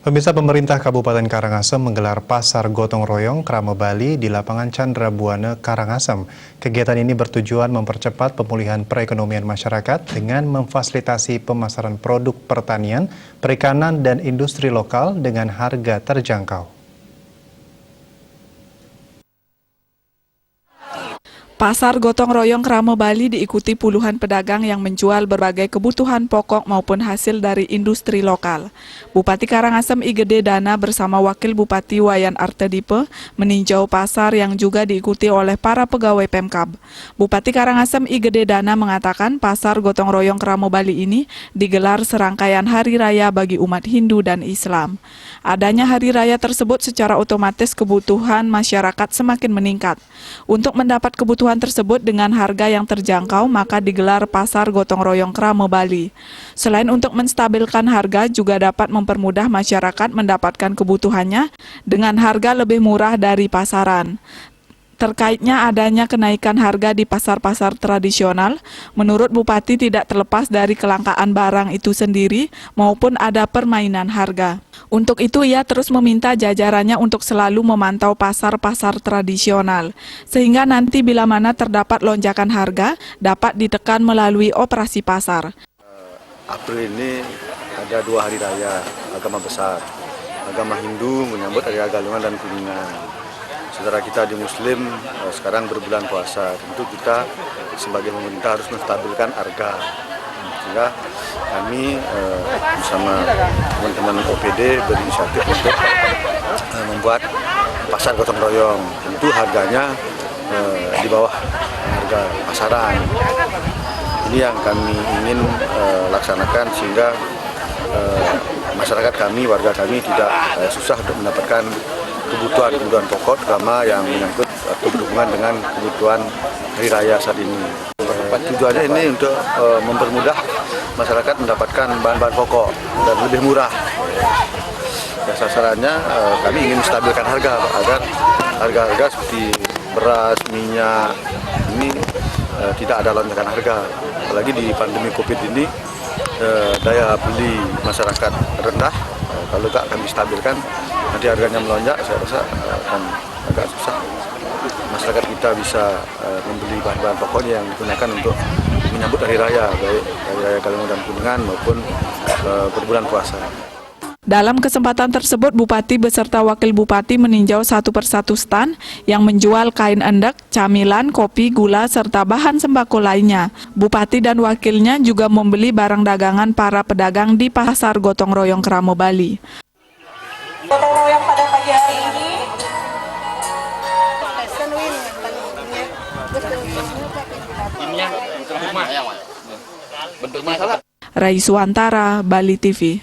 Pemirsa, pemerintah Kabupaten Karangasem menggelar Pasar Gotong Royong Kramo Bali di lapangan Chandra Buana, Karangasem. Kegiatan ini bertujuan mempercepat pemulihan perekonomian masyarakat dengan memfasilitasi pemasaran produk pertanian, perikanan, dan industri lokal dengan harga terjangkau. Pasar Gotong Royong Kramo Bali diikuti puluhan pedagang yang menjual berbagai kebutuhan pokok maupun hasil dari industri lokal. Bupati Karangasem I Gede Dana bersama Wakil Bupati Wayan Artedipe meninjau pasar yang juga diikuti oleh para pegawai Pemkab. Bupati Karangasem I Gede Dana mengatakan Pasar Gotong Royong Kramo Bali ini digelar serangkaian hari raya bagi umat Hindu dan Islam. Adanya hari raya tersebut secara otomatis kebutuhan masyarakat semakin meningkat. Untuk mendapat kebutuhan tersebut dengan harga yang terjangkau, maka digelar Pasar Gotong Royong Kramo Bali. Selain untuk menstabilkan harga, juga dapat mempermudah masyarakat mendapatkan kebutuhannya dengan harga lebih murah dari pasaran. Terkaitnya adanya kenaikan harga di pasar-pasar tradisional, menurut Bupati tidak terlepas dari kelangkaan barang itu sendiri maupun ada permainan harga. Untuk itu ia terus meminta jajarannya untuk selalu memantau pasar-pasar tradisional, sehingga nanti bila mana terdapat lonjakan harga dapat ditekan melalui operasi pasar. April ini ada 2 hari raya agama besar. Agama Hindu menyambut Hari Galungan dan Kuningan. Saudara kita di Muslim sekarang berbulan puasa, tentu kita sebagai pemerintah harus menstabilkan harga. Sehingga kami bersama teman-teman OPD berinisiatif untuk membuat pasar gotong royong. Tentu harganya di bawah harga pasaran. Ini yang kami ingin laksanakan sehingga masyarakat kami, warga kami tidak susah untuk mendapatkan kebutuhan pokok terutama yang menyangkut atau berhubungan dengan kebutuhan hari raya saat ini. Tujuannya ini untuk mempermudah masyarakat mendapatkan bahan-bahan pokok dan lebih murah. Ya, sasarannya kami ingin menstabilkan harga agar harga-harga seperti beras, minyak ini tidak ada lonjakan harga. Apalagi di pandemi Covid ini daya beli masyarakat rendah. Kalau tidak kami stabilkan, nanti harganya melonjak, saya rasa akan agak susah. Masyarakat kita bisa membeli bahan-bahan pokoknya yang digunakan untuk menyambut hari raya, baik hari raya Galungan dan Kuningan maupun berbulan puasa. Dalam kesempatan tersebut, Bupati beserta Wakil Bupati meninjau satu persatu stan yang menjual kain endek, camilan, kopi, gula, serta bahan sembako lainnya. Bupati dan wakilnya juga membeli barang dagangan para pedagang di Pasar Gotong Royong Kramo Bali. Gotong royong pada pagi hari ini Rai Suantara, Bali TV.